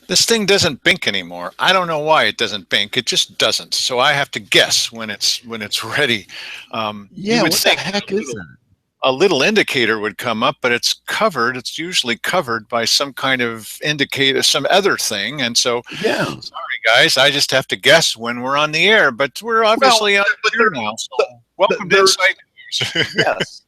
This thing doesn't bink anymore. I don't know why it doesn't bink. It just doesn't. So I have to guess when it's ready. You Yeah, would what the think heck is that? a little indicator would come up, but it's covered. It's usually covered by some kind of indicator, some other thing. And so, Yeah. sorry guys, I just have to guess when we're on the air. But we're Well, obviously on but the air now. So welcome to there's Inside News. yes,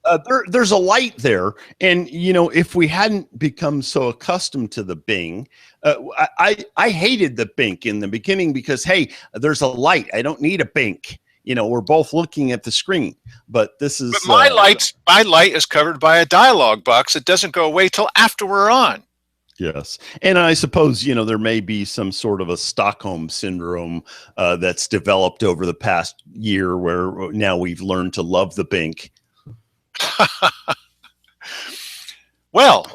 there's a light there, and if we hadn't become so accustomed to the Bing, I hated the Bink in the beginning because hey, there's a light. I don't need a Bink. We're both looking at the screen, but this But is my light is covered by a dialog box. It doesn't go away till after we're on. yes, and I suppose there may be some sort of a Stockholm syndrome that's developed over the past year, where now we've learned to love the Bink. Well,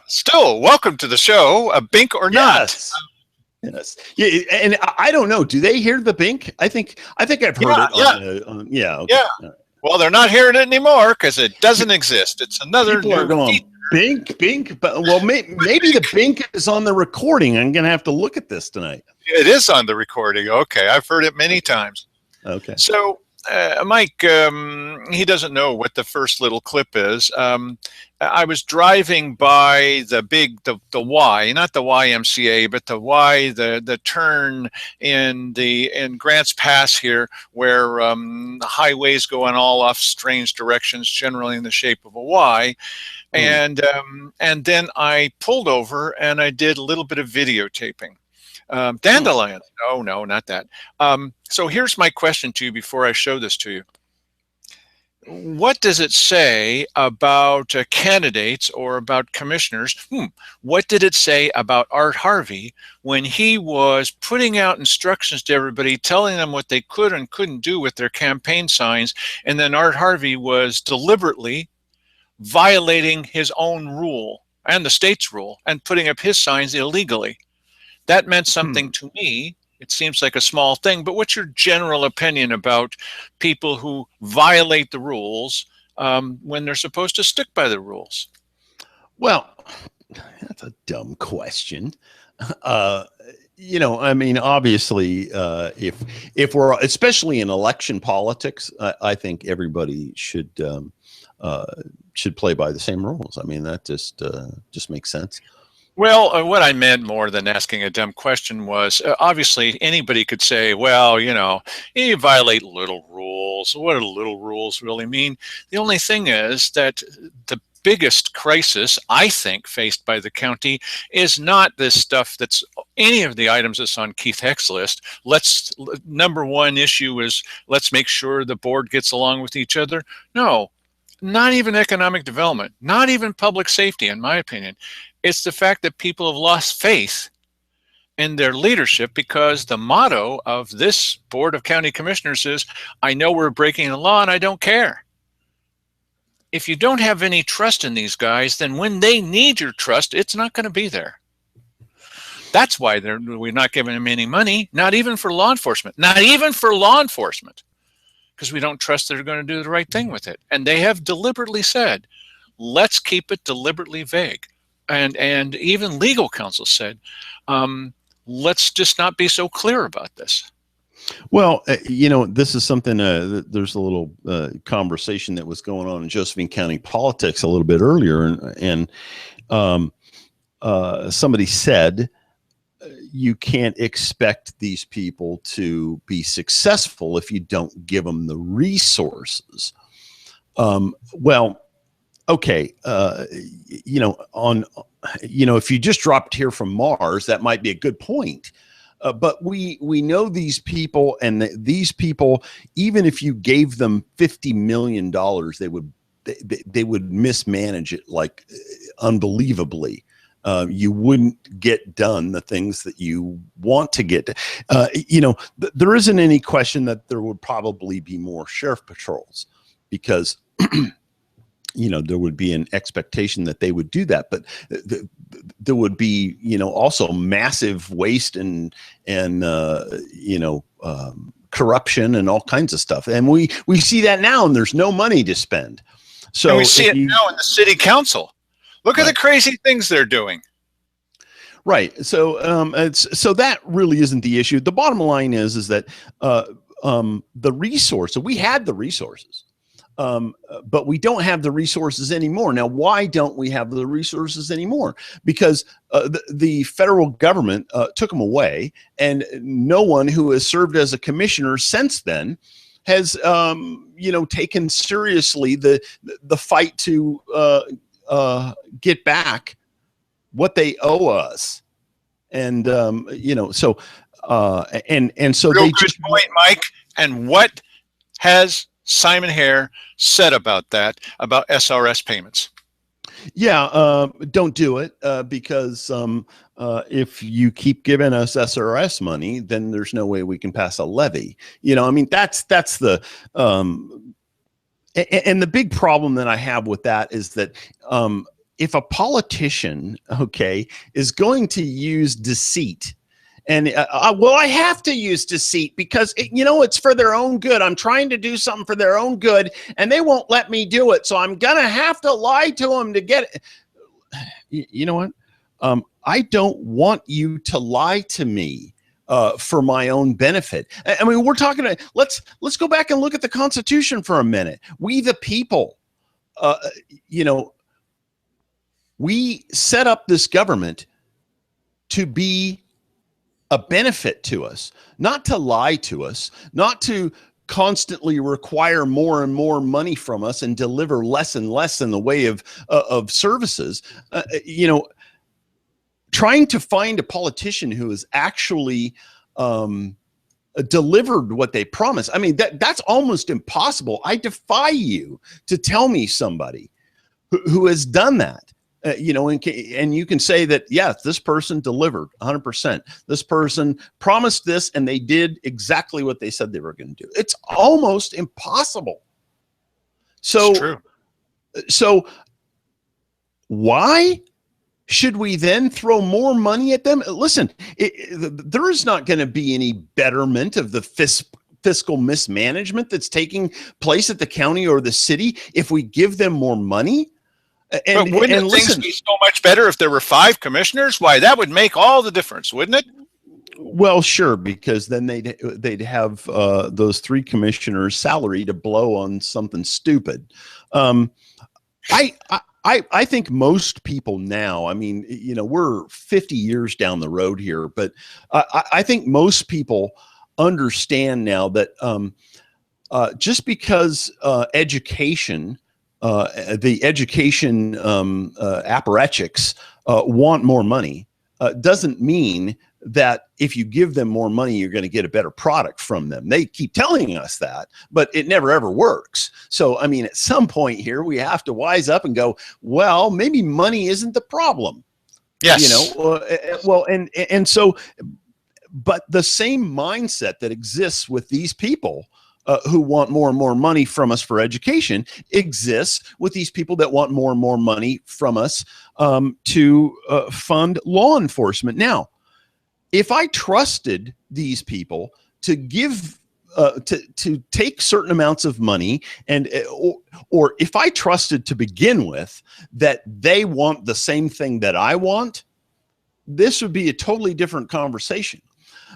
still, welcome to the show, a bink or Yes. not. Yes. Yeah, and I don't know. Do they hear the Bink? I think I've heard Yeah, it. Yeah. Okay. yeah. Well, they're not hearing it anymore because it doesn't exist. It's another People are new going Bink, but maybe the Bink is on the recording. I'm gonna have to look at this tonight. It is on the recording. Okay, I've heard it many times. Okay. So, Mike, he doesn't know what the first little clip is. I was driving by the Y, not the YMCA, but the Y, the turn in Grants Pass here, where the highways go in all off strange directions, generally in the shape of a Y. And then I pulled over and I did a little bit of videotaping. Dandelions. No, not that. So here's my question to you before I show this to you. What does it say about candidates or about commissioners? What did it say about Art Harvey when he was putting out instructions to everybody, telling them what they could and couldn't do with their campaign signs, and then Art Harvey was deliberately violating his own rule and the state's rule and putting up his signs illegally? That meant something to me. It seems like a small thing, but what's your general opinion about people who violate the rules when they're supposed to stick by the rules? Well, that's a dumb question. I mean, obviously, if we're especially in election politics, I think everybody should play by the same rules. I mean, that just makes sense. Well, what I meant more than asking a dumb question was obviously anybody could say, well, you violate little rules. What do little rules really mean? The only thing is that the biggest crisis, I think, faced by the county is not this stuff that's any of the items that's on Keith Heck's list. Number one issue is let's make sure the board gets along with each other. No, not even economic development, not even public safety, in my opinion. It's the fact that people have lost faith in their leadership because the motto of this Board of County Commissioners is, I know we're breaking the law and I don't care. If you don't have any trust in these guys, then when they need your trust, it's not going to be there. That's why we're not giving them any money, not even for law enforcement, because we don't trust they're going to do the right thing with it. And they have deliberately said, let's keep it deliberately vague. And even legal counsel said, let's just not be so clear about this. Well, this is something, there's a little conversation that was going on in Josephine County politics a little bit earlier. And somebody said, you can't expect these people to be successful if you don't give them the resources. Well, okay, if you just dropped here from Mars, that might be a good point. But we know these people, and these people, even if you gave them $50 million, they would mismanage it like unbelievably. You wouldn't get done the things that you want to get. There isn't any question that there would probably be more sheriff patrols because there would be an expectation that they would do that, but there would be, also massive waste and corruption and all kinds of stuff. And we see that now, and there's no money to spend. So and we see it now in the city council. Look at the crazy things they're doing. Right. So that really isn't the issue. The bottom line is that the resource. So we had the resources, but we don't have the resources anymore. Now, why don't we have the resources anymore? Because the federal government took them away, and no one who has served as a commissioner since then has, taken seriously the fight to get back what they owe us. And so Real they good just point, Mike. And what has Simon Hare said about that, about SRS payments? don't do it because if you keep giving us SRS money, then there's no way we can pass a levy. I mean, that's the and the big problem that I have with that is that if a politician, is going to use deceit, and I have to use deceit because it's for their own good. I'm trying to do something for their own good, and they won't let me do it. So I'm gonna have to lie to them to get it. You know what? I don't want you to lie to me for my own benefit. I mean, we're talking. Let's go back and look at the Constitution for a minute. We the people, we set up this government to be a benefit to us, not to lie to us, not to constantly require more and more money from us and deliver less and less in the way of services. Trying to find a politician who has actually delivered what they promised. I mean, that's almost impossible. I defy you to tell me somebody who has done that. And you can say that, yes, this person delivered 100%. This person promised this and they did exactly what they said they were going to do. It's almost impossible. It's true. So why should we then throw more money at them? Listen, there is not going to be any betterment of the fiscal mismanagement that's taking place at the county or the city if we give them more money. But wouldn't things be so much better if there were 5 commissioners? Why, that would make all the difference, wouldn't it? Well, sure, because then they'd have those 3 commissioners' salary to blow on something stupid. I think most people now, I mean, we're 50 years down the road here, but I think most people understand now that just because education, the education apparatchiks want more money, doesn't mean that if you give them more money, you're going to get a better product from them. They keep telling us that, but it never, ever works. So, I mean, at some point here, we have to wise up and go, well, maybe money isn't the problem. Yes. So, but the same mindset that exists with these people who want more and more money from us for education exists with these people that want more and more money from us to fund law enforcement. Now, if I trusted these people to give to take certain amounts of money, and or if I trusted to begin with that they want the same thing that I want, this would be a totally different conversation.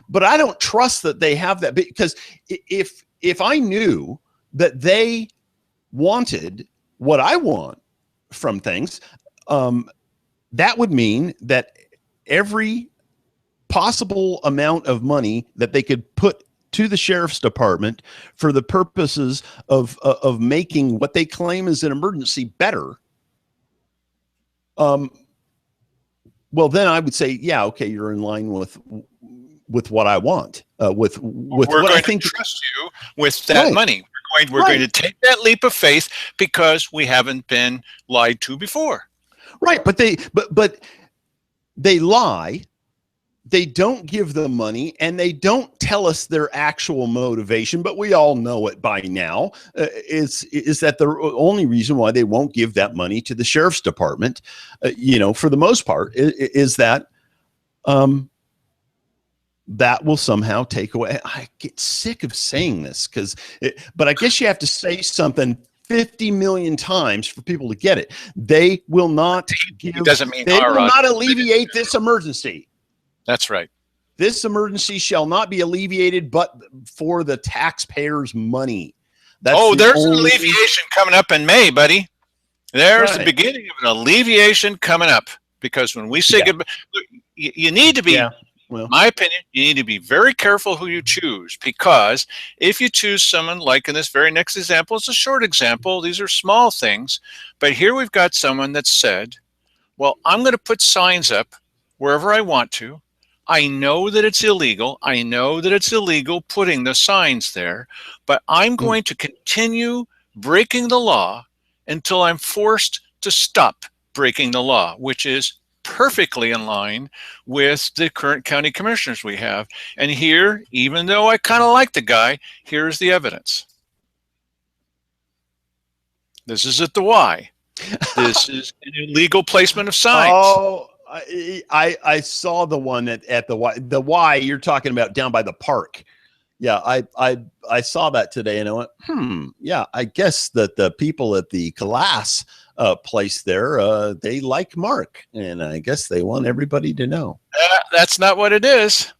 But I don't trust that they have that, because if I knew that they wanted what I want from things, that would mean that every possible amount of money that they could put to the sheriff's department for the purposes of making what they claim is an emergency better, well, then I would say, yeah, okay, you're in line with what I want, with what I think. We're going to trust you with that money. We're going to take that leap of faith because we haven't been lied to before. Right, but they lie. They don't give the money, and they don't tell us their actual motivation, but we all know it by now, is that the only reason why they won't give that money to the sheriff's department, for the most part, is that that will somehow take away. I get sick of saying this but I guess you have to say something 50 million times for people to get it. They will not give, it doesn't mean they will our not alleviate this emergency. That's right. This emergency shall not be alleviated, but for the taxpayers' money. That's there's an alleviation coming up in May, buddy. There's the Right. beginning of an alleviation coming up, because when we say goodbye, you need to be, well, my opinion, you need to be very careful who you choose, because if you choose someone like in this very next example, it's a short example, these are small things, but here we've got someone that said, well, I'm going to put signs up wherever I want to. I know that it's illegal. I know that it's illegal putting the signs there, but I'm going to continue breaking the law until I'm forced to stop breaking the law, which is perfectly in line with the current county commissioners we have. And here, even though I kind of like the guy, here's the evidence. This is at the Y. This is an illegal placement of signs. Oh, I saw the one at the Y. The Y you're talking about down by the park. Yeah, I saw that today and I went, yeah, I guess that the people at the Calas place there, they like Mark, and I guess they want everybody to know. That's not what it is.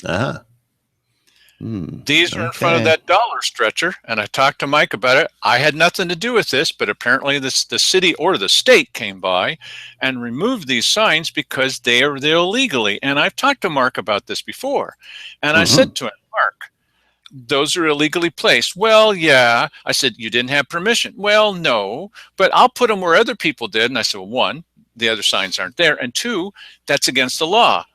Uh-huh. These are in front of that dollar stretcher, and I talked to Mike about it. I had nothing to do with this, but apparently the city or the state came by and removed these signs because they are there illegally. And I've talked to Mark about this before, and I said to him, Mark, those are illegally placed. Well, yeah. I said, you didn't have permission. Well, no, but I'll put them where other people did. And I said, well, one, the other signs aren't there, and two, that's against the law.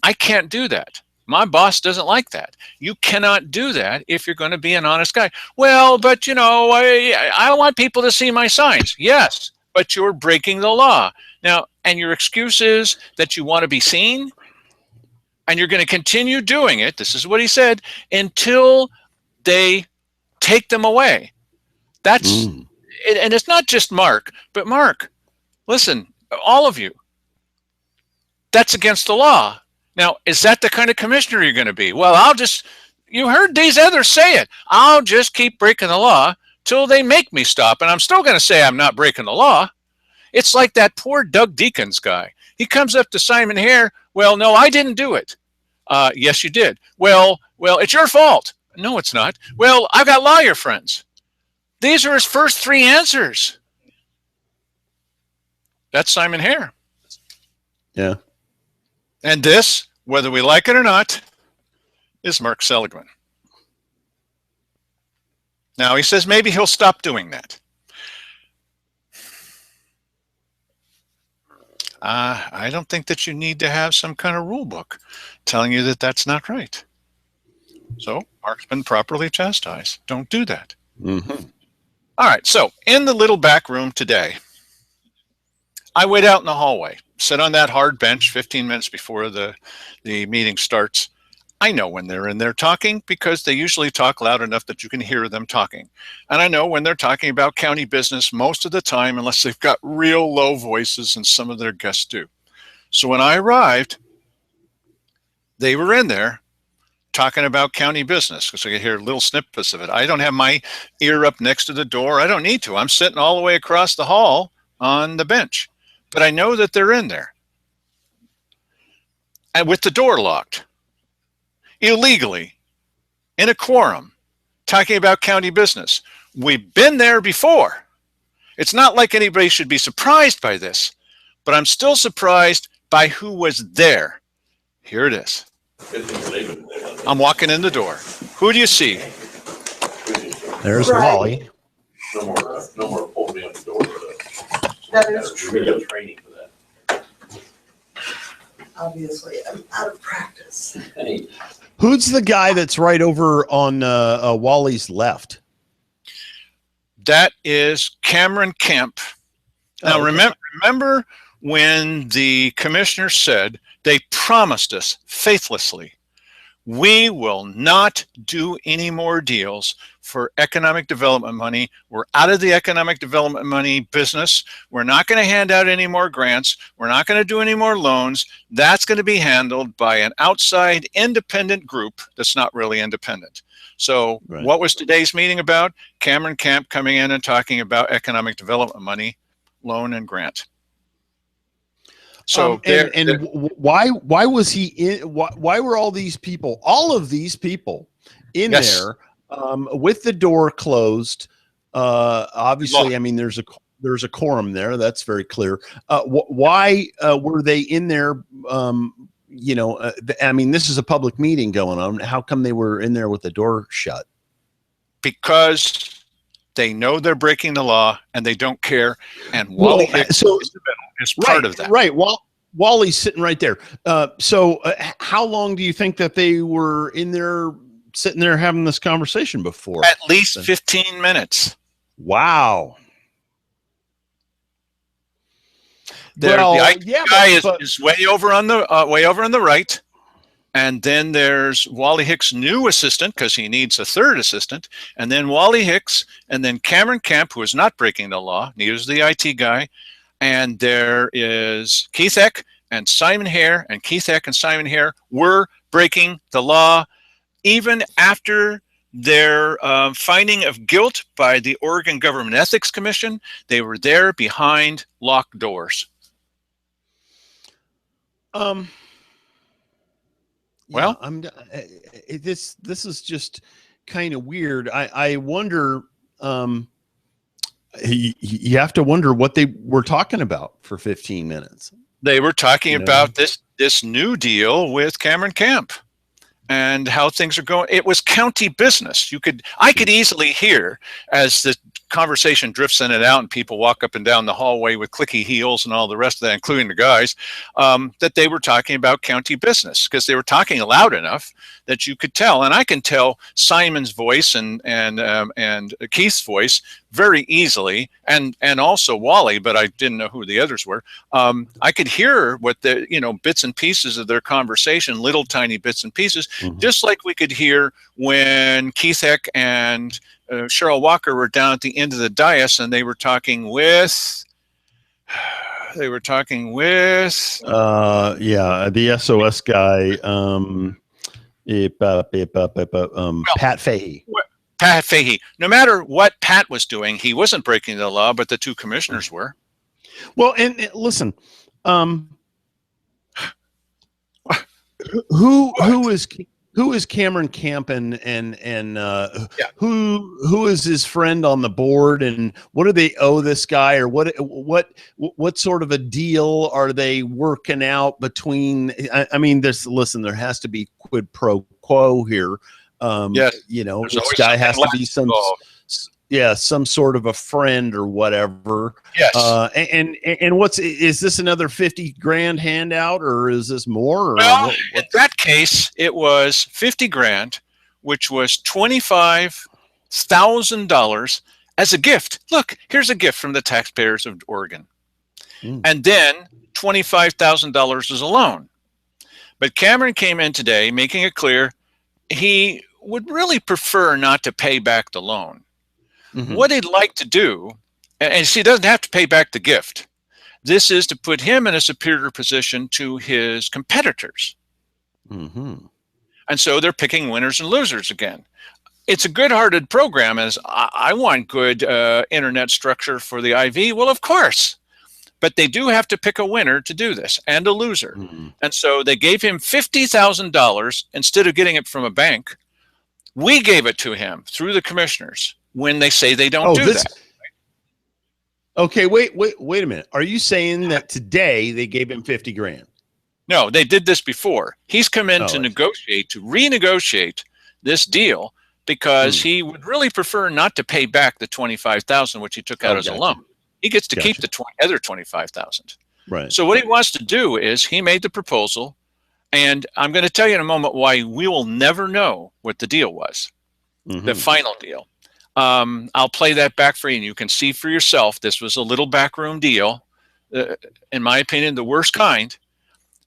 I can't do that. My boss doesn't like that. You cannot do that if you're going to be an honest guy. Well, but you know, I want people to see my signs. Yes, but you're breaking the law. Now, and your excuse is that you want to be seen, and you're going to continue doing it. This is what he said, until they take them away. That's, and it's not just Mark, but Mark, listen, all of you, that's against the law. Now, is that the kind of commissioner you're going to be? Well, you heard these others say it. I'll just keep breaking the law till they make me stop. And I'm still going to say I'm not breaking the law. It's like that poor Doug Deakins guy. He comes up to Simon Hare. Well, no, I didn't do it. Yes, you did. Well, it's your fault. No, it's not. Well, I've got lawyer friends. These are his first three answers. That's Simon Hare. Yeah. And this, whether we like it or not, is Mark Seligman. Now, he says maybe he'll stop doing that. I don't think that you need to have some kind of rule book telling you that that's not right. So Mark's been properly chastised. Don't do that. All right, so in the little back room today, I wait out in the hallway, sit on that hard bench 15 minutes before the meeting starts. I know when they're in there talking because they usually talk loud enough that you can hear them talking. And I know when they're talking about county business most of the time, unless they've got real low voices, and some of their guests do. So when I arrived, they were in there talking about county business, because I could hear little snippets of it. I don't have my ear up next to the door. I don't need to. I'm sitting all the way across the hall on the bench. But I know that they're in there. And with the door locked, illegally, in a quorum, talking about county business. We've been there before. It's not like anybody should be surprised by this, but I'm still surprised by who was there. Here it is. I'm walking in the door. Who do you see? There's Wally. No more pulling me on the door. That is true. We got training for that. Obviously, I'm out of practice. Hey, Who's the guy that's right over on Wally's left? That is Cameron Kemp. Now, remember when the commissioner said they promised us faithlessly, we will not do any more deals for economic development money. We're out of the economic development money business. We're not going to hand out any more grants. We're not going to do any more loans. That's going to be handled by an outside independent group that's not really independent. So what was today's meeting about? Cameron Camp coming in and talking about economic development money, loan and grant. So why was he in? Why were all of these people in there with the door closed? Obviously, I mean, there's a quorum there. That's very clear. Why were they in there? I mean, this is a public meeting going on. How come they were in there with the door shut? Because they know they're breaking the law and they don't care. And Wally Hicks is part of that. Right. Well, Wally's sitting right there. So how long do you think that they were in there, sitting there having this conversation before? At least 15 minutes. Wow. The IT guy is way over on the right. And then there's Wally Hicks' new assistant, because he needs a third assistant. And then Wally Hicks, and then Cameron Camp, who is not breaking the law. Neither is the IT guy. And there is Keith Eck and Simon Hare. And Keith Eck and Simon Hare were breaking the law even after their finding of guilt by the Oregon Government Ethics Commission. They were there behind locked doors. Well, this is just kind of weird. I wonder. You have to wonder what they were talking about for 15 minutes. They were talking about this new deal with Cameron Camp and how things are going. It was county business. I could easily hear, as the conversation drifts in and out and people walk up and down the hallway with clicky heels and all the rest of that, including the guys, that they were talking about county business, because they were talking loud enough that you could tell. And I can tell Simon's voice and Keith's voice very easily, and also Wally, but I didn't know who the others were. I could hear what the bits and pieces of their conversation, little tiny bits and pieces, just like we could hear when Keith Eck and Cheryl Walker were down at the end of the dais, and they were talking with the SOS guy, Pat Fahey. Pat Fahey. No matter what Pat was doing, he wasn't breaking the law, but the two commissioners were. Well, and listen, who is Cameron Camp and who is his friend on the board, and what do they owe this guy, or what sort of a deal are they working out between? I mean, there has to be quid pro quo here. Yes. This guy has to be some sort of a friend or whatever. Yes. And is this another 50 grand handout, or is this more? Well, in that case, it was 50 grand, which was $25,000 as a gift. Look, here's a gift from the taxpayers of Oregon. And then $25,000 as a loan. But Cameron came in today making it clear he would really prefer not to pay back the loan. What he'd like to do, and he doesn't have to pay back the gift. This is to put him in a superior position to his competitors. And so they're picking winners and losers again. It's a good-hearted program, as I want good internet structure for the IV. Well, of course. But they do have to pick a winner to do this, and a loser. And so they gave him $50,000 instead of getting it from a bank. We gave it to him through the commissioners when they say they don't do that. Okay, wait a minute. Are you saying that today they gave him 50 grand? No, they did this before. He's come in to renegotiate this deal, because he would really prefer not to pay back the $25,000, which he took out as a loan. He gets to keep the other $25,000. Right. So what he wants to do is he made the proposal, and I'm going to tell you in a moment why we will never know what the deal was, the final deal. I'll play that back for you, and you can see for yourself. This was a little backroom deal, in my opinion, the worst kind,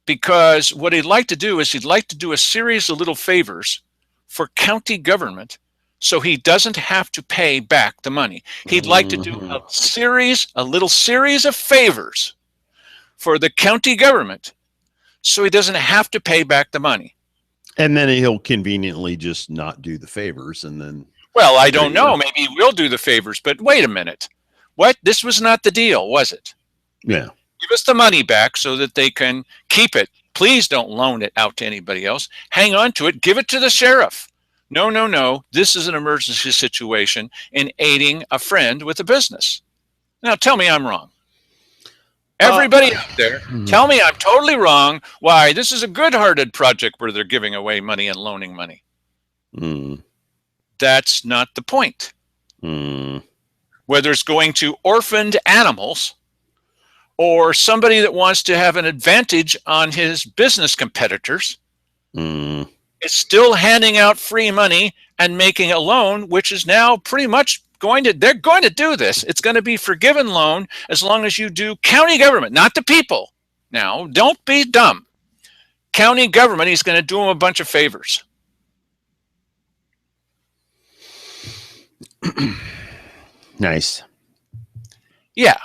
because what he'd like to do is he'd like to do a series of little favors for county government so he doesn't have to pay back the money. He'd like to do a little series of favors for the county government so he doesn't have to pay back the money. And then he'll conveniently just not do the favors, and then. Well, I don't know. Maybe he will do the favors, but wait a minute. What? This was not the deal, was it? Yeah. Give us the money back so that they can keep it. Please don't loan it out to anybody else. Hang on to it. Give it to the sheriff. No, no, no. This is an emergency situation in aiding a friend with a business. Now, tell me I'm wrong. Everybody out there, tell me I'm totally wrong. Why? This is a good-hearted project where they're giving away money and loaning money. That's not the point. Whether it's going to orphaned animals or somebody that wants to have an advantage on his business competitors, it's still handing out free money and making a loan, which is now pretty much they're going to do this. It's going to be forgiven loan as long as you do county government, not the people. Now, don't be dumb. County government, he's going to do them a bunch of favors. Nice. Yeah,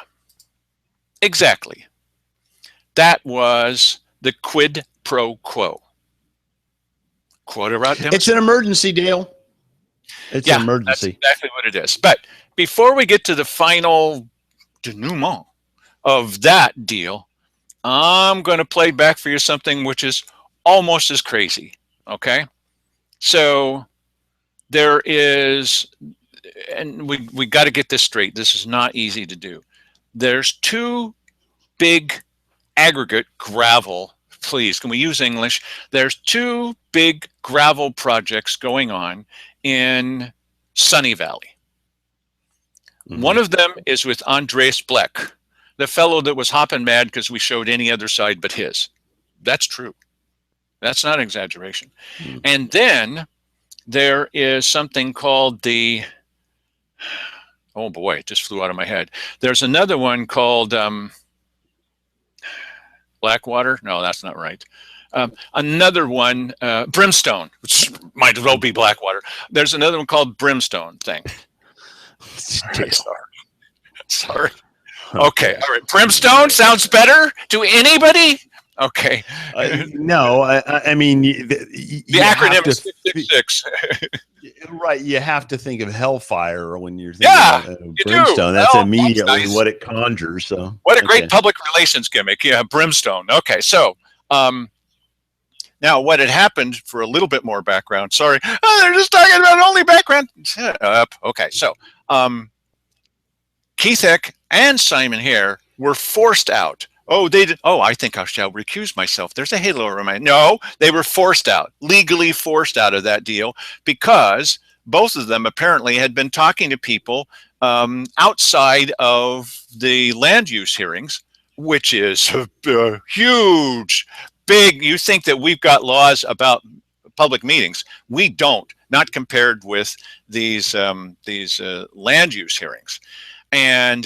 exactly. That was the quid pro quo. It's an emergency deal. It's an emergency. That's exactly what it is. But before we get to the final denouement of that deal, I'm going to play back for you something which is almost as crazy. Okay? So there is, and we got to get this straight. This is not easy to do. There's two big aggregate gravel, please, can we use English? There's two big gravel projects going on in Sunny Valley. One of them is with Andreas Bleck, the fellow that was hopping mad because we showed any other side but his. That's true. That's not an exaggeration. And then there is something called the, oh boy, it just flew out of my head. There's another one called Blackwater. No, that's not right. Another one, Brimstone, which might as well be Blackwater. There's another one called Brimstone thing. Sorry. Okay. All right. Brimstone sounds better to anybody? Okay. No, I mean, the acronym is 666. Right. You have to think of hellfire when you're thinking about Brimstone. That's immediately what it conjures. So what a great public relations gimmick. Yeah. Brimstone. Okay. So, now, what had happened, for a little bit more background, sorry, they're just talking about only background. Shut up. Okay, so Keith Eck and Simon Hare were forced out. Oh, they did. Oh, I think I shall recuse myself. There's a halo around my. No, they were forced out, legally forced out of that deal because both of them apparently had been talking to people outside of the land use hearings, which is a huge. Big, you think that we've got laws about public meetings? We don't. Not compared with these land use hearings, and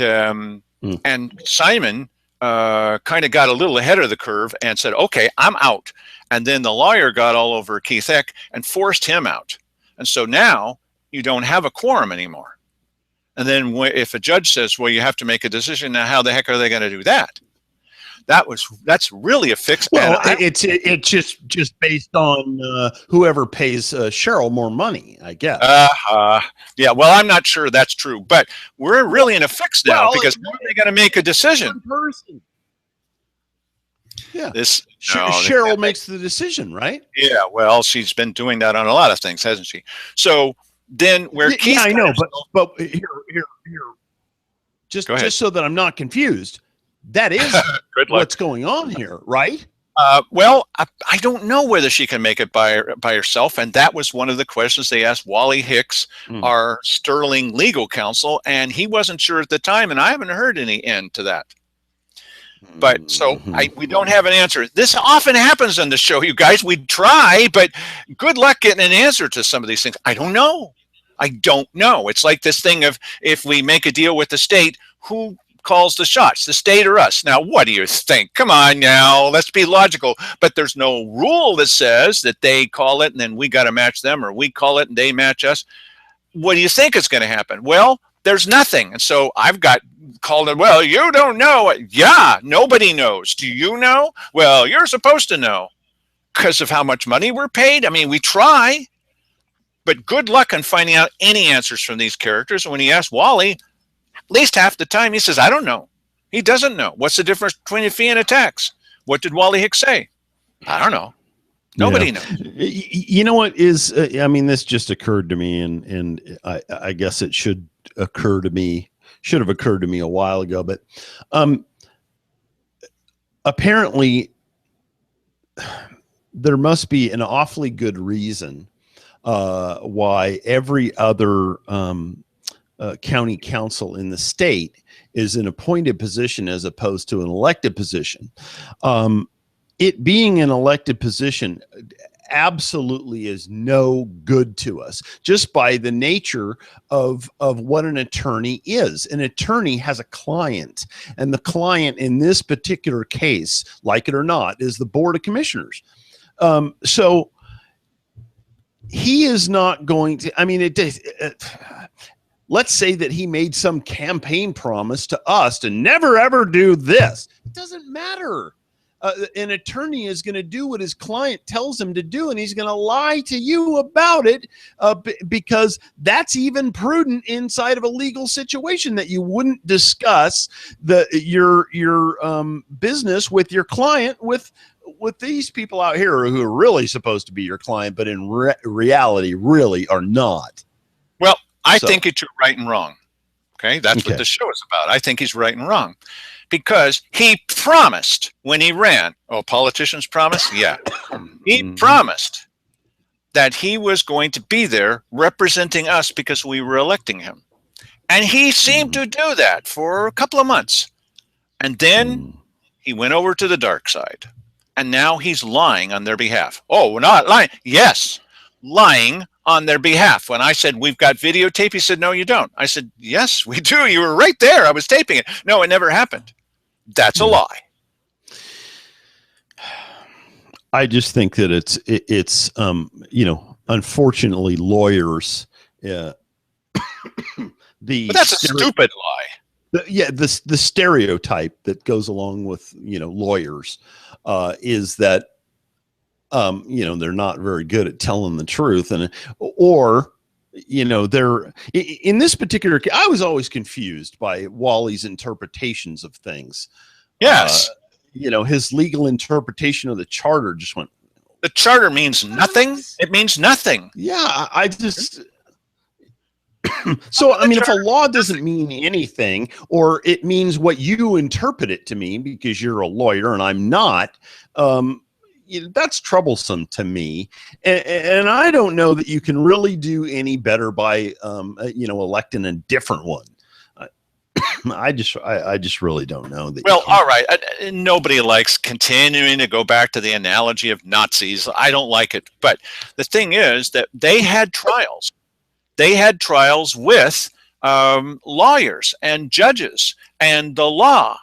Simon kind of got a little ahead of the curve and said, "Okay, I'm out." And then the lawyer got all over Keith Eck and forced him out. And so now you don't have a quorum anymore. And then if a judge says, "Well, you have to make a decision," now how the heck are they going to do that? That's really a fix. Well, it's just based on whoever pays Cheryl more money, I guess. Yeah. Well, I'm not sure that's true, but we're really in a fix now because how are they going to make a decision? Yeah. Cheryl makes the decision, right? Yeah. Well, she's been doing that on a lot of things, hasn't she? So then, Keith, I know, but here, just so that I'm not confused. That is what's going on here, right? Well, I don't know whether she can make it by herself, and that was one of the questions they asked Wally Hicks, our sterling legal counsel, and he wasn't sure at the time, and I haven't heard any end to that. But so we don't have an answer. This often happens on the show, you guys. We try, but good luck getting an answer to some of these things. I don't know. It's like this thing of if we make a deal with the state, who calls the shots, the state or us? Now, what do you think? Come on now, let's be logical. But there's no rule that says that they call it and then we got to match them, or we call it and they match us. what do you think is going to happen? Well, there's nothing. And so I've got called it, well, you don't know. Yeah, nobody knows. Do you know? Well, you're supposed to know because of how much money we're paid. I mean, we try, but good luck on finding out any answers from these characters. And when he asked Wally, at least half the time he says, I don't know. He doesn't know. What's the difference between a fee and a tax? What did Wally Hicks say? I don't know. Nobody knows. You know what is? I mean, this just occurred to me, and I guess it should occur to me. Should have occurred to me a while ago, but apparently there must be an awfully good reason why every other county council in the state is an appointed position as opposed to an elected position. It being an elected position absolutely is no good to us just by the nature of what an attorney is. An attorney has a client, and the client in this particular case, like it or not, is the Board of Commissioners. So he is not going to, I mean, let's say that he made some campaign promise to us to never, ever do this. It doesn't matter. An attorney is going to do what his client tells him to do, and he's going to lie to you about it because that's even prudent inside of a legal situation, that you wouldn't discuss your business with your client with these people out here who are really supposed to be your client, but in reality really are not. Well, I think it's right and wrong. Okay, that's what the show is about. I think he's right and wrong. Because he promised when he ran. Oh, politicians promise? Yeah. He promised that he was going to be there representing us because we were electing him. And he seemed to do that for a couple of months. And then he went over to the dark side. And now he's lying on their behalf. Oh, we're not lying. Yes, lying on their behalf. When I said, we've got videotape, he said, no, you don't. I said, yes, we do. You were right there. I was taping it. No, it never happened. That's a lie. I just think that it's unfortunately lawyers. But that's a stupid lie. The stereotype that goes along with, lawyers is that, they're not very good at telling the truth, they're in this particular case. I was always confused by Wally's interpretations of things. Yes. His legal interpretation of the charter just went. The charter means nothing. It means nothing. Yeah. I just. So, I mean, if a law doesn't mean anything, or it means what you interpret it to mean because you're a lawyer and I'm not, that's troublesome to me. And I don't know that you can really do any better by, electing a different one. I just really don't know that. Well, all right. Nobody likes continuing to go back to the analogy of Nazis. I don't like it. But the thing is that they had trials. They had trials with lawyers and judges and the law.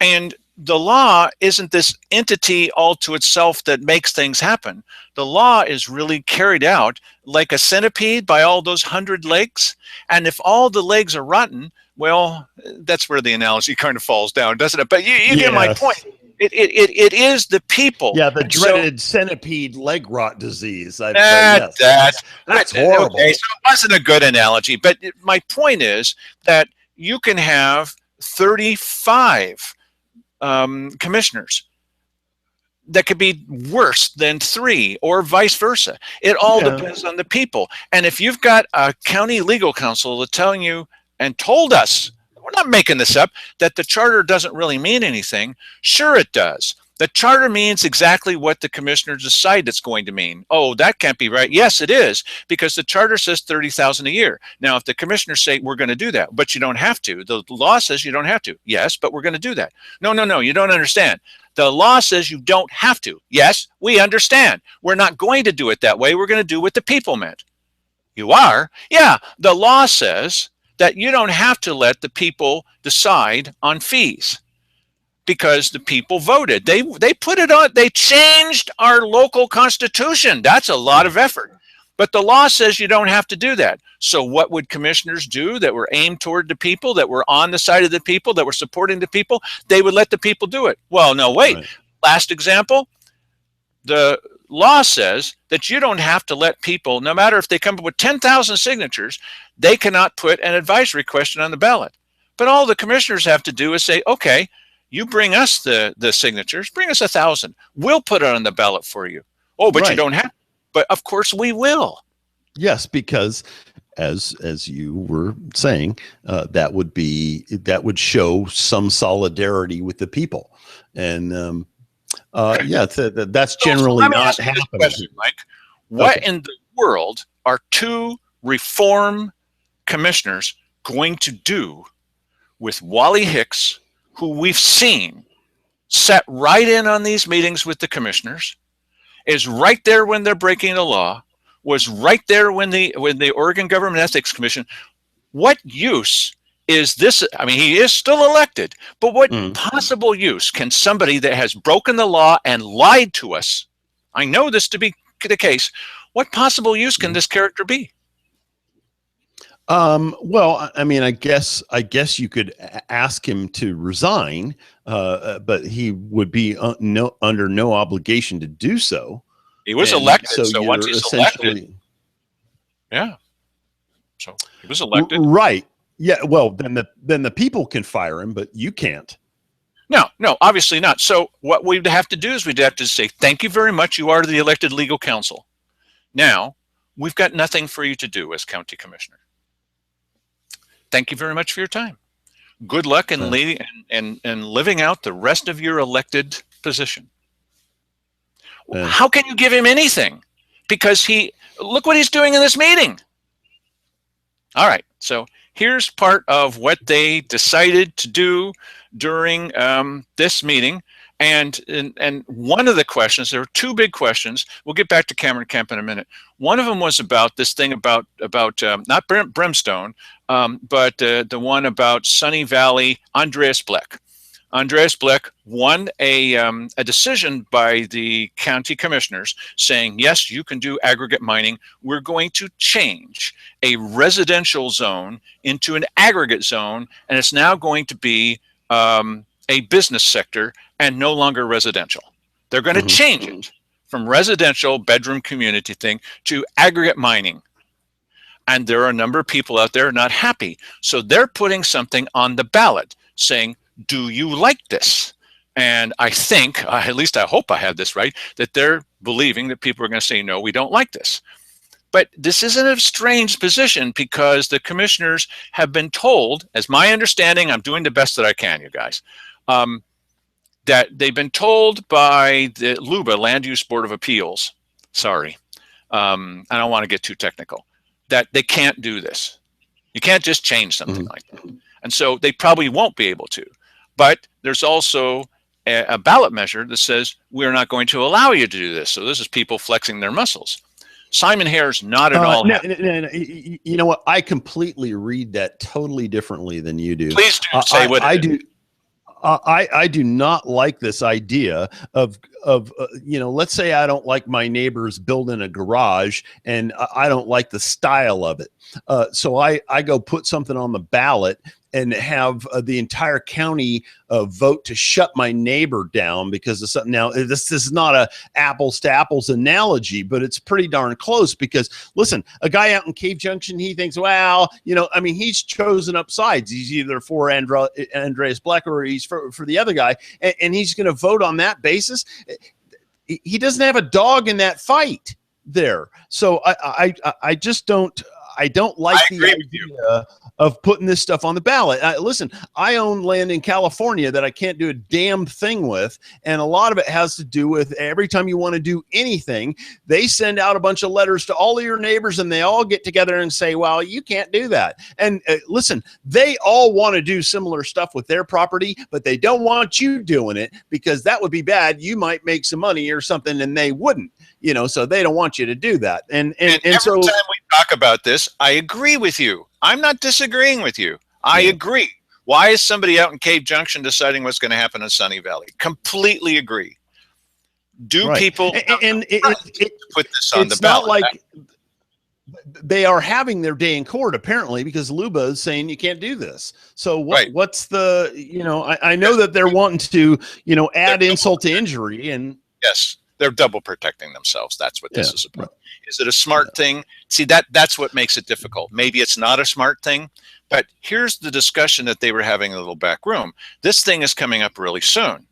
And the law isn't this entity all to itself that makes things happen. The law is really carried out like a centipede by all those 100 legs. And if all the legs are rotten, well, that's where the analogy kind of falls down, doesn't it? But you get my point. It is the people. Yeah, the dreaded centipede leg rot disease. That's horrible. Okay, so it wasn't a good analogy. But my point is that you can have 35 commissioners that could be worse than 3 or vice versa. It all depends on the people. And if you've got a county legal counsel that's telling you and told us, we're not making this up, that the charter doesn't really mean anything, sure it does. The charter means exactly what the commissioners decide it's going to mean. Oh, that can't be right. Yes, it is, because the charter says $30,000 a year. Now, if the commissioners say we're going to do that, but you don't have to. The law says you don't have to. Yes, but we're going to do that. No, you don't understand. The law says you don't have to. Yes, we understand. We're not going to do it that way. We're going to do what the people meant. You are? Yeah, the law says that you don't have to let the people decide on fees because the people voted. They put it on. They changed our local constitution. That's a lot of effort. But the law says you don't have to do that. So what would commissioners do that were aimed toward the people, that were on the side of the people, that were supporting the people? They would let the people do it. Well, no, wait. Right. Last example, the law says that you don't have to let people, no matter if they come up with 10,000 signatures, they cannot put an advisory question on the ballot. But all the commissioners have to do is say, okay, you bring us the signatures, bring us 1,000. We'll put it on the ballot for you. Oh, but you don't have. But of course we will. Yes, because as you were saying, that would show some solidarity with the people, and that's generally not happening. Question, Mike, what in the world are two reform commissioners going to do with Wally Hicks, who we've seen sat right in on these meetings with the commissioners, is right there when they're breaking the law, was right there when the Oregon Government Ethics Commission. What use is this? I mean, he is still elected, but what possible use can somebody that has broken the law and lied to us, I know this to be the case, what possible use can this character be? Well, I mean, I guess you could ask him to resign, but he would be under no obligation to do so. He was elected, so once he's elected, yeah. So he was elected, right? Yeah. Well, then the people can fire him, but you can't. No, obviously not. So what we'd have to do is we'd have to say, thank you very much. You are the elected legal counsel. Now we've got nothing for you to do as county commissioner. Thank you very much for your time. Good luck in living out the rest of your elected position. How can you give him anything? Because look what he's doing in this meeting. All right, so here's part of what they decided to do during this meeting. And one of the questions, there were two big questions. We'll get back to Cameron Kemp in a minute. One of them was about this thing about not brimstone, but the one about Sunny Valley, Andreas Bleck. Andreas Bleck won a decision by the county commissioners saying, yes, you can do aggregate mining. We're going to change a residential zone into an aggregate zone, and it's now going to be a business sector and no longer residential. They're going to change it from residential bedroom community thing to aggregate mining. And there are a number of people out there not happy. So they're putting something on the ballot saying, do you like this? And I think, at least I hope I have this right, that they're believing that people are going to say, no, we don't like this. But this isn't a strange position because the commissioners have been told, as my understanding, I'm doing the best that I can, you guys, that they've been told by the LUBA, Land Use Board of Appeals, sorry, I don't want to get too technical, that they can't do this. You can't just change something like that. And so they probably won't be able to. But there's also a ballot measure that says we're not going to allow you to do this. So this is people flexing their muscles. Simon Hare's not at all. No, you know what? I completely read that totally differently than you do. Please do say what I do. I do not like this idea of let's say I don't like my neighbors building a garage and I don't like the style of it. So I go put something on the ballot and have the entire county vote to shut my neighbor down because of something. Now, this is not a apples to apples analogy, but it's pretty darn close because, listen, a guy out in Cave Junction, he thinks, well, he's chosen up sides. He's either for Andreas Bleck or he's for the other guy, and he's going to vote on that basis. He doesn't have a dog in that fight there. So I just don't. I don't like the idea of putting this stuff on the ballot. Listen, I own land in California that I can't do a damn thing with. And a lot of it has to do with every time you want to do anything, they send out a bunch of letters to all of your neighbors and they all get together and say, well, you can't do that. And listen, they all want to do similar stuff with their property, but they don't want you doing it because that would be bad. You might make some money or something and they wouldn't, so they don't want you to do that. And every time we talk about this, I agree with you. I'm not disagreeing with you. I agree. Why is somebody out in Cave Junction deciding what's going to happen in Sunny Valley? Completely agree. Do people and put this on the ballot? they are having their day in court apparently because Luba is saying you can't do this. So Right. what's the, I know that they're wanting to, add insult to injury, and Yes, they're double protecting themselves. That's what this Yeah, is about. Is it a smart thing? See, that's what makes it difficult. Maybe it's not a smart thing, but here's the discussion that they were having in the little back room. This thing is coming up really soon.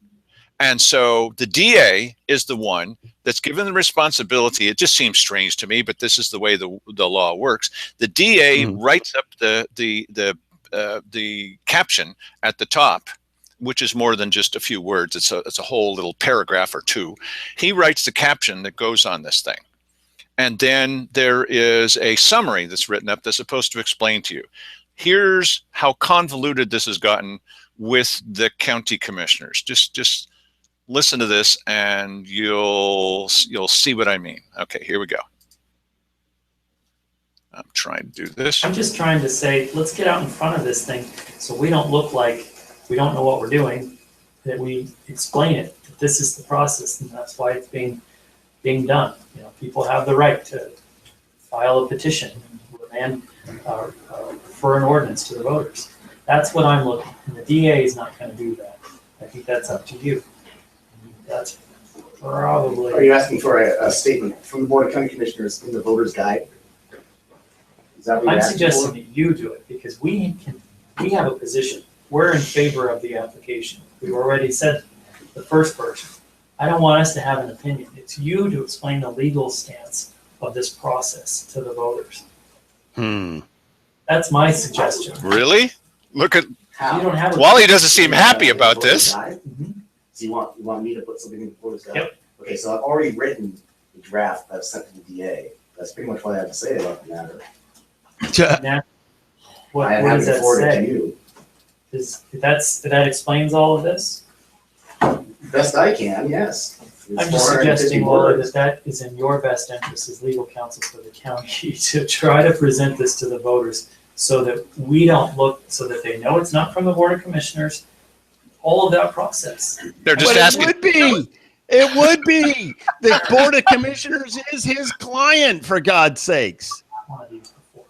And so the DA is the one that's given the responsibility. It just seems strange to me, but this is the way the law works. The DA writes up the caption at the top, which is more than just a few words. It's a whole little paragraph or two. He writes the caption that goes on this thing. And then there is a summary that's written up that's supposed to explain to you, here's how convoluted this has gotten with the county commissioners. Just listen to this and you'll see what I mean. Okay, here we go. I'm trying to do this. I'm just trying to say, let's get out in front of this thing so we don't look like we don't know what we're doing, that we explain it, that this is the process, and that's why it's being done. People have the right to file a petition and for an ordinance to the voters. That's what I'm looking, and the DA is not going to do that. I think that's up to you. That's probably. Are you asking for a statement from the Board of County Commissioners in the voter's guide? Is that what you're I'm asking suggesting for? that you do it because we have a position. We're in favor of the application. We've already said the first person. I don't want us to have an opinion. It's you to explain the legal stance of this process to the voters. That's my suggestion. Really? Look at How? You don't have a. Wally doesn't seem happy about this. Mhm. So you want me to put something in the voter's guide? Yep. Okay, so I've already written the draft I've sent to the DA. That's pretty much what I have to say about the matter. Now, what I am does happy to that forward it to say? you. That explains all of this? Best I can, yes. It's I'm just 450 suggesting, Wally, words. that is in your best interest as legal counsel for the county to try to present this to the voters so that we don't look, so that they know it's not from the Board of Commissioners, all of that process. They're just But asking. It would be. The Board of Commissioners is his client, for God's sakes. I wanted these before.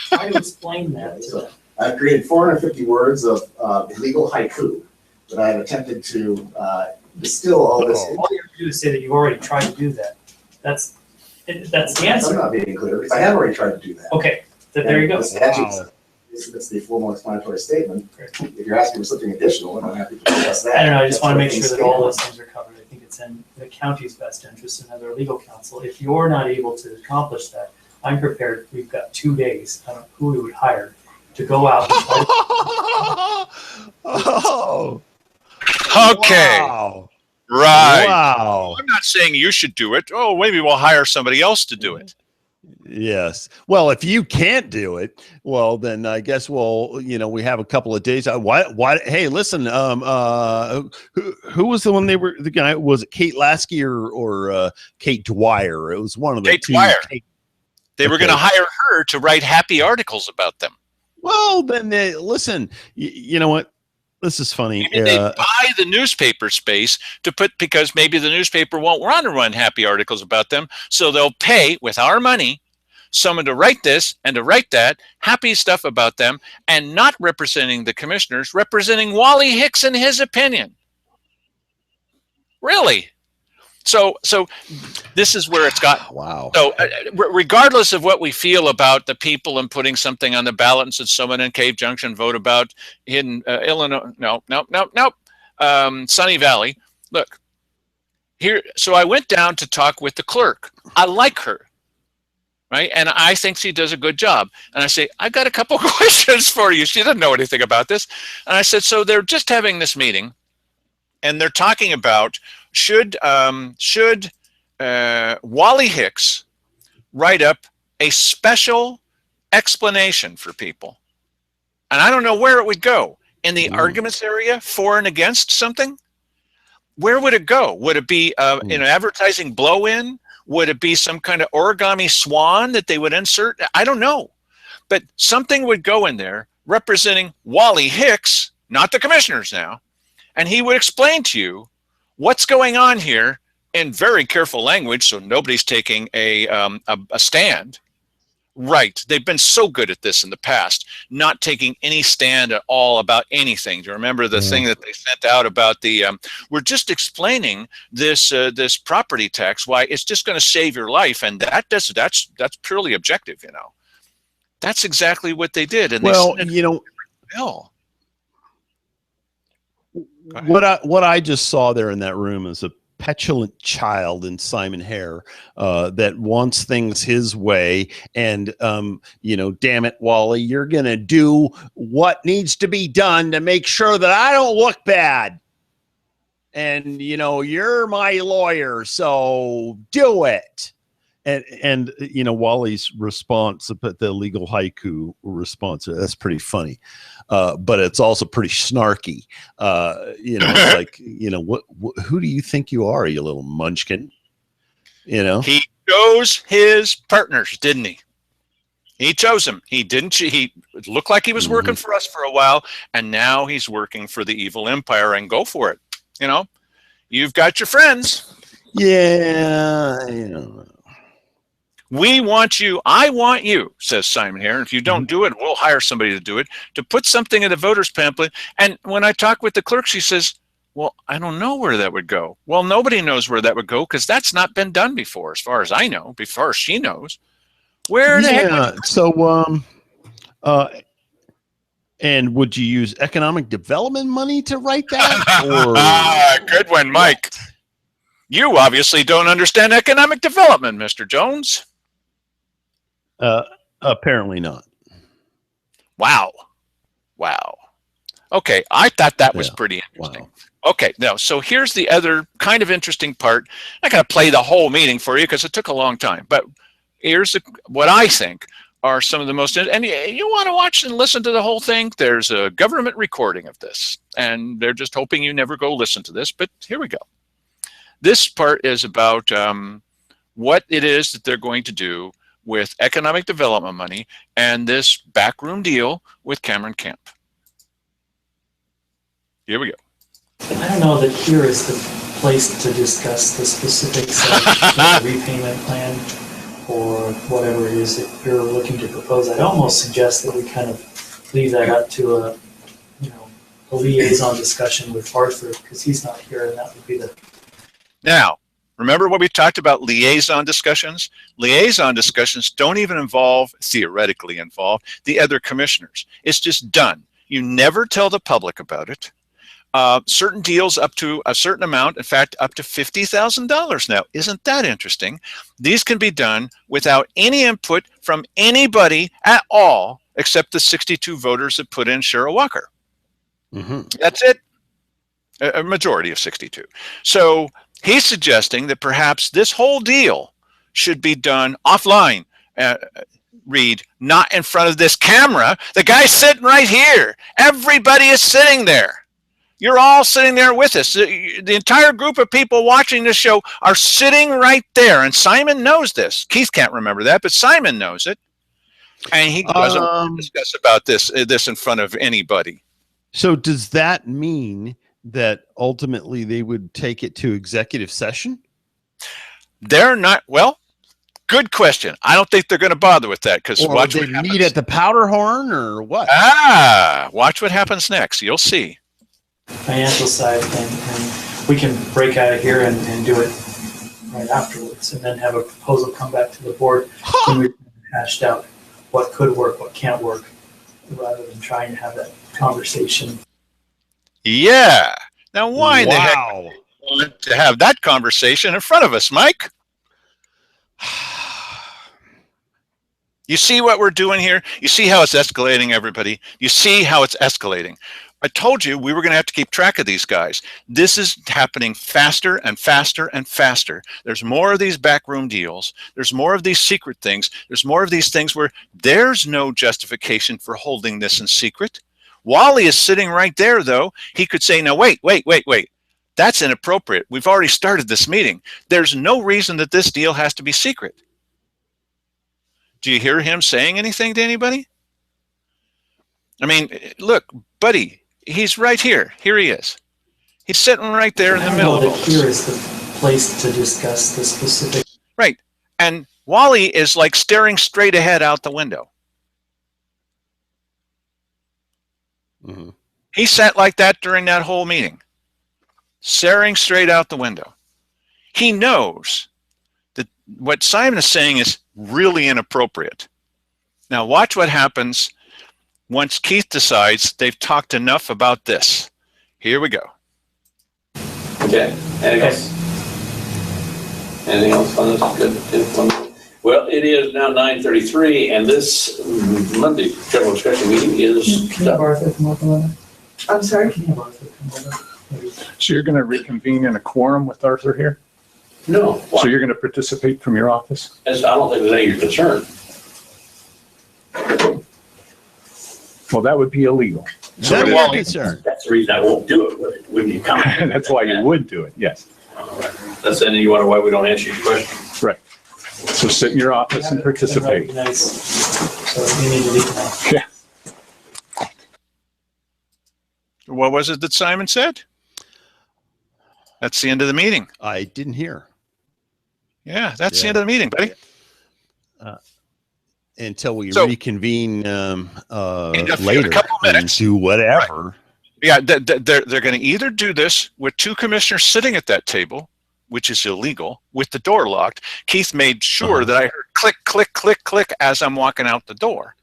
Try to explain that to them. I've created 450 words of legal haiku that I have attempted to distill all this. All you have to do is say that you've already tried to do that. That's the I'm answer. not being clear because I have already tried to do that. Okay, there you go. And the statute Wow. says- It's the formal explanatory statement. Great. If you're asking for something additional, then I'm happy to discuss that. I don't know, I just want to make That's sure what that all things those things are covered. I think it's in the county's best interest and other legal counsel. If you're not able to accomplish that, I'm prepared, we've got 2 days, I don't know who we would hire, to go out and try to Oh. Okay. Wow. Right. Wow. I'm not saying you should do it. Oh, maybe we'll hire somebody else to do it. Yes. Well, if you can't do it, well, then I guess we have a couple of days. Why? Hey, listen. Who was the guy? Was it Kate Lasky or Kate Dwyer? It was one of the Kate two. Dwyer. They were Okay. going to hire her to write happy articles about them. Well, then listen. You know what? This is funny. Maybe they buy the newspaper space because maybe the newspaper won't want to run happy articles about them. So they'll pay with our money someone to write this and to write that happy stuff about them, and not representing the commissioners, representing Wally Hicks and his opinion. Really? So this is where it's got. Wow. So regardless of what we feel about the people and putting something on the ballot and said someone in Cave Junction vote about in Illinois, no, Sunny Valley. Look here. So I went down to talk with the clerk. I like her. Right. And I think she does a good job. And I say, I've got a couple questions for you. She doesn't know anything about this. And I said, so they're just having this meeting and they're talking about should Wally Hicks write up a special explanation for people? And I don't know where it would go. In the arguments area, for and against something? Where would it go? Would it be in advertising blow-in? Would it be some kind of origami swan that they would insert? I don't know. But something would go in there representing Wally Hicks, not the commissioners now, and he would explain to you what's going on here in very careful language, so nobody's taking a stand. Right. They've been so good at this in the past, not taking any stand at all about anything. Do you remember the thing that they sent out about the, we're just explaining this this property tax, why it's just going to save your life. And that's purely objective, you know. That's exactly what they did. And Well, they you know, bill. what I just saw there in that room is a petulant child in Simon Hare that wants things his way, and you know, damn it, Wally, you're gonna do what needs to be done to make sure that I don't look bad, and you know, you're my lawyer, so do it. And you know, Wally's response, the legal haiku response, that's pretty funny, but it's also pretty snarky. You know, it's like, you know, who do you think you are, you little munchkin? You know, He chose his partners, didn't he? He chose them. He didn't. He looked like he was working for us for a while, and now he's working for the evil empire. And go for it. You know, you've got your friends. yeah, you know. We want you, I want you, says Simon Hare. If you don't do it, we'll hire somebody to do it, to put something in the voters pamphlet. And when I talk with the clerk, she says, well, I don't know where that would go. Well, nobody knows where that would go because that's not been done before, as far as I know, before she knows. Where the heck? Yeah, so and would you use economic development money to write that? Or Good one, Mike. You obviously don't understand economic development, Mr. Jones. apparently not. Wow. Okay, I thought that was Yeah, pretty interesting. wow. Okay, now, so here's the other kind of interesting part. I'm not going to play the whole meeting for you because it took a long time, but here's what I think are some of the most, and you want to watch and listen to the whole thing, there's a government recording of this, and they're just hoping you never go listen to this, but here we go. This part is about what it is that they're going to do with economic development money and this backroom deal with Cameron Camp. Here we go. I don't know that here is the place to discuss the specifics of the repayment plan or whatever it is that you're looking to propose. I'd almost suggest that we kind of leave that up to a liaison discussion with Arthur, because he's not here, and that would be the. Now, remember what we talked about liaison discussions? Liaison discussions don't even theoretically involve the other commissioners. It's just done. You never tell the public about it. Certain deals up to a certain amount, in fact, up to $50,000 now. Isn't that interesting? These can be done without any input from anybody at all, except the 62 voters that put in Cheryl Walker. That's it. A majority of 62. So he's suggesting that perhaps this whole deal should be done offline. Read, not in front of this camera. The guy's sitting right here. Everybody is sitting there. You're all sitting there with us. The entire group of people watching this show are sitting right there. And Simon knows this. Keith can't remember that, but Simon knows it. And he doesn't discuss about this in front of anybody. So does that mean that ultimately they would take it to executive session? They're not, well, good question. I don't think they're going to bother with that, because watch what happens. Meet at the Powderhorn or what? Watch what happens next. You'll see. Financial side, and we can break out of here and do it right afterwards, and then have a proposal come back to the board when we've hashed out what could work, what can't work, rather than trying to have that conversation. Yeah. Now, why in the heck would you want to have that conversation in front of us, Mike? You see what we're doing here? You see how it's escalating, everybody? You see how it's escalating? I told you we were going to have to keep track of these guys. This is happening faster and faster and faster. There's more of these backroom deals. There's more of these secret things. There's more of these things where there's no justification for holding this in secret. Wally is sitting right there, though. He could say, no, wait. That's inappropriate. We've already started this meeting. There's no reason that this deal has to be secret. Do you hear him saying anything to anybody? I mean, look, buddy, he's right here. Here he is. He's sitting right there in the middle of all this. Here is the place to discuss the specific. Right. And Wally is like staring straight ahead out the window. Mhm. He sat like that during that whole meeting, staring straight out the window. He knows that what Simon is saying is really inappropriate. Now watch what happens once Keith decides they've talked enough about this. Here we go. Okay, anything else? Anything else on this? Well, it is now 9:33, and this Monday general discussion meeting is Can you have done. Arthur come up a little? I'm sorry? Can you have Arthur come over? Maybe. So you're going to reconvene in a quorum with Arthur here? No, So why? you're going to participate from your office? I don't think there's any concern. Well, that would be illegal. Is that Wally- your concern? That's the reason I won't do it when you come. That's why you would do it, yes. That's then you wonder why we don't answer your question. Right. So sit in your office and participate. Nice. So you need to leave now. What was it that Simon said? That's the end of the meeting. I didn't hear Yeah, that's the Yeah. end of the meeting, buddy. until we So- reconvene In a later couple and minutes. do whatever. Yeah, they're going to either do this with two commissioners sitting at that table, which is illegal, with the door locked. Keith made sure Uh-huh. that I heard click, click, click, click as I'm walking out the door.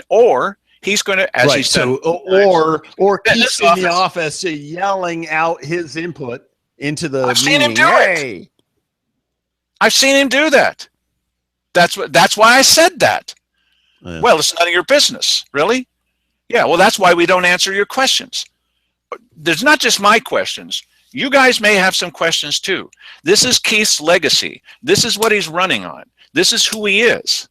Or he's going to, as Right. he's So, done, or In Keith's this in the office yelling out his input into the I've seen him meeting. do it. Hey! I've seen him do that. That's why I said that. Yeah. Well, it's none of your business, really. Yeah, well, that's why we don't answer your questions. There's not just my questions. You guys may have some questions too. This is Keith's legacy. This is what he's running on. This is who he is.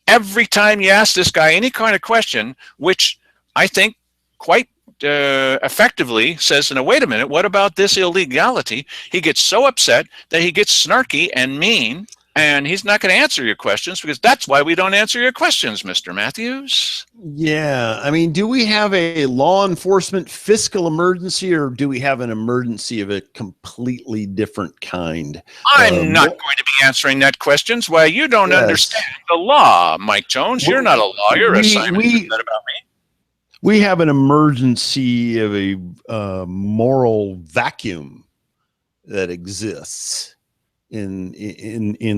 Every time you ask this guy any kind of question, which I think quite effectively says, "No, wait a minute, what about this illegality?" He gets so upset that he gets snarky and mean, and he's not going to answer your questions because that's why we don't answer your questions, Mr. Matthews. Yeah. I mean, do we have a law enforcement fiscal emergency or do we have an emergency of a completely different kind? I'm not what- going to be answering that questions. Why, you don't Yes. understand the law, Mike Jones. You're not a lawyer. We- Simon we- said that about me. We have an emergency of a moral vacuum that exists in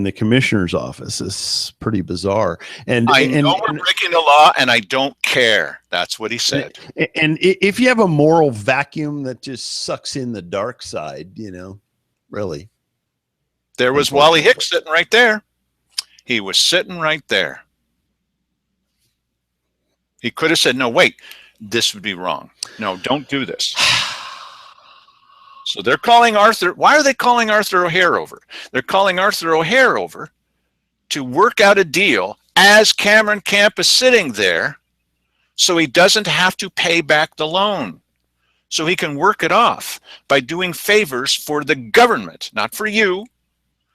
the commissioner's office. It's pretty bizarre. And I and, know we're breaking the law, and I don't care. That's what he said. and if you have a moral vacuum that just sucks in the dark side, really. There was Wally Hicks sitting right there. He was sitting right there. He could have said, "No, wait, this would be wrong. No, don't do this." So they're calling Arthur. Why are they calling Arthur O'Hare over? They're calling Arthur O'Hare over to work out a deal as Cameron Camp is sitting there so he doesn't have to pay back the loan. So he can work it off by doing favors for the government, not for you,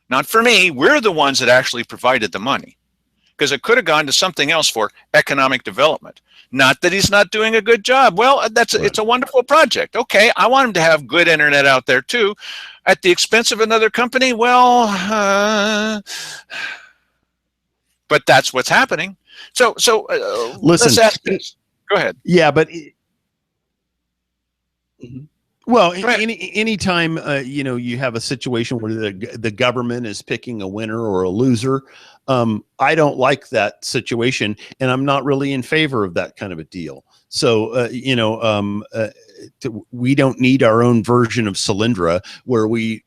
not for me. We're the ones that actually provided the money, because it could have gone to something else for economic development. Not that he's not doing a good job. Well, it's a wonderful project. Okay, I want him to have good internet out there too, at the expense of another company. Well, but that's what's happening. So let's Listen, ask this. Go ahead. Yeah, but well, Go ahead. anytime you have a situation where the government is picking a winner or a loser, I don't like that situation, and I'm not really in favor of that kind of a deal. So we don't need our own version of Solyndra where we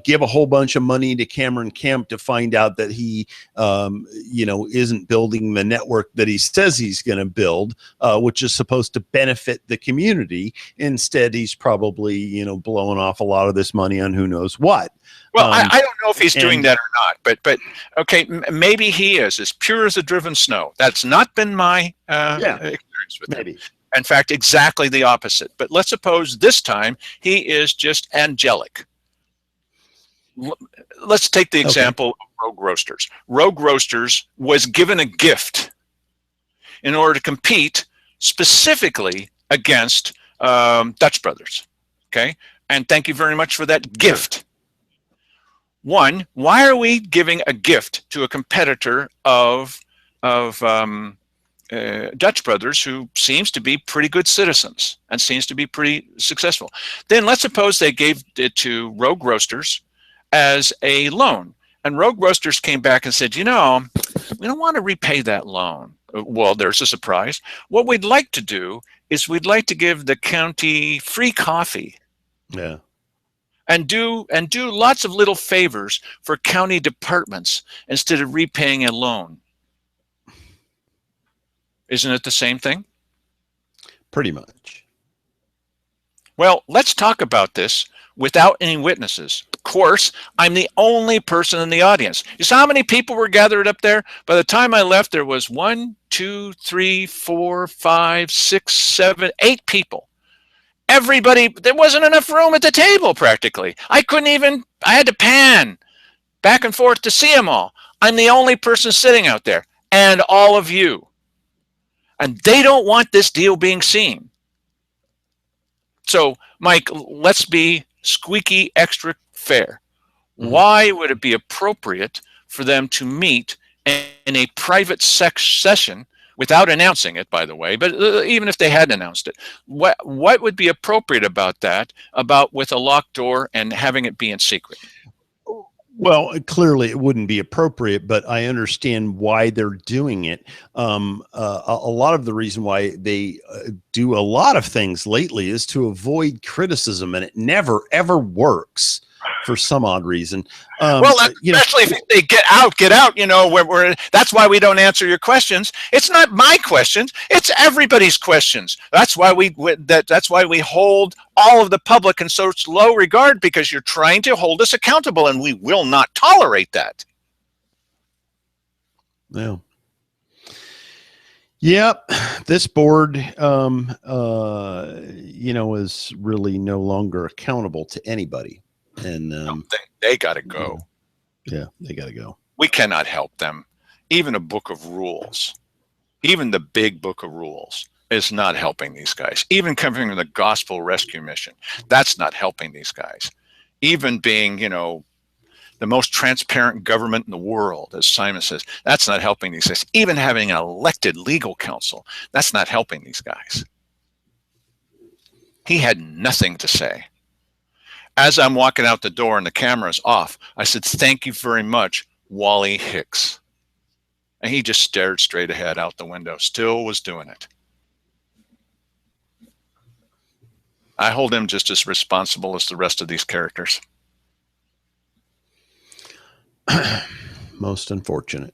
give a whole bunch of money to Cameron Camp to find out that he isn't building the network that he says he's going to build, which is supposed to benefit the community. Instead, he's probably blowing off a lot of this money on who knows what. Well, I don't know if he's doing and- that or not, but okay, maybe he is as pure as the driven snow. That's not been my experience with him. Maybe. In fact, exactly the opposite. But let's suppose this time he is just angelic. Let's take the example of Rogue Roasters. Rogue Roasters was given a gift in order to compete specifically against Dutch Brothers. Okay, and thank you very much for that gift. One, why are we giving a gift to a competitor of Dutch Brothers, who seems to be pretty good citizens and seems to be pretty successful? Then let's suppose they gave it to Rogue Roasters as a loan. And Rogue Roasters came back and said, you know, we don't want to repay that loan. Well, there's a surprise. What we'd like to do is we'd like to give the county free coffee. Yeah. And do lots of little favors for county departments instead of repaying a loan. Isn't it the same thing? Pretty much. Well, let's talk about this without any witnesses. Of course, I'm the only person in the audience. You saw how many people were gathered up there? By the time I left, there was 1, 2, 3, 4, 5, 6, 7, 8 people. Everybody, there wasn't enough room at the table practically. I had to pan back and forth to see them all. I'm the only person sitting out there, and all of you. And they don't want this deal being seen. So, Mike, let's be squeaky extra fair. Why would it be appropriate for them to meet in a private session without announcing it, by the way, but even if they hadn't announced it, what would be appropriate about that, about with a locked door and having it be in secret? Well, clearly it wouldn't be appropriate, but I understand why they're doing it. A lot of the reason why they do a lot of things lately is to avoid criticism, and it never, ever works for some odd reason. Well, especially if they get out, you know, that's why we don't answer your questions. It's not my questions. It's everybody's questions. That's why that's why we hold all of the public in such low regard, because you're trying to hold us accountable, and we will not tolerate that. Yeah. Yep. This board, you know, is really no longer accountable to anybody. And they got to go. Yeah, they got to go. We cannot help them. Even a book of rules, even the big book of rules, is not helping these guys. Even coming from the Gospel Rescue Mission, that's not helping these guys. Even being, you know, the most transparent government in the world, as Simon says, that's not helping these guys. Even having an elected legal counsel, that's not helping these guys. He had nothing to say. As I'm walking out the door and the camera's off, I said, "Thank you very much, Wally Hicks." And he just stared straight ahead out the window, still was doing it. I hold him just as responsible as the rest of these characters. Most unfortunate.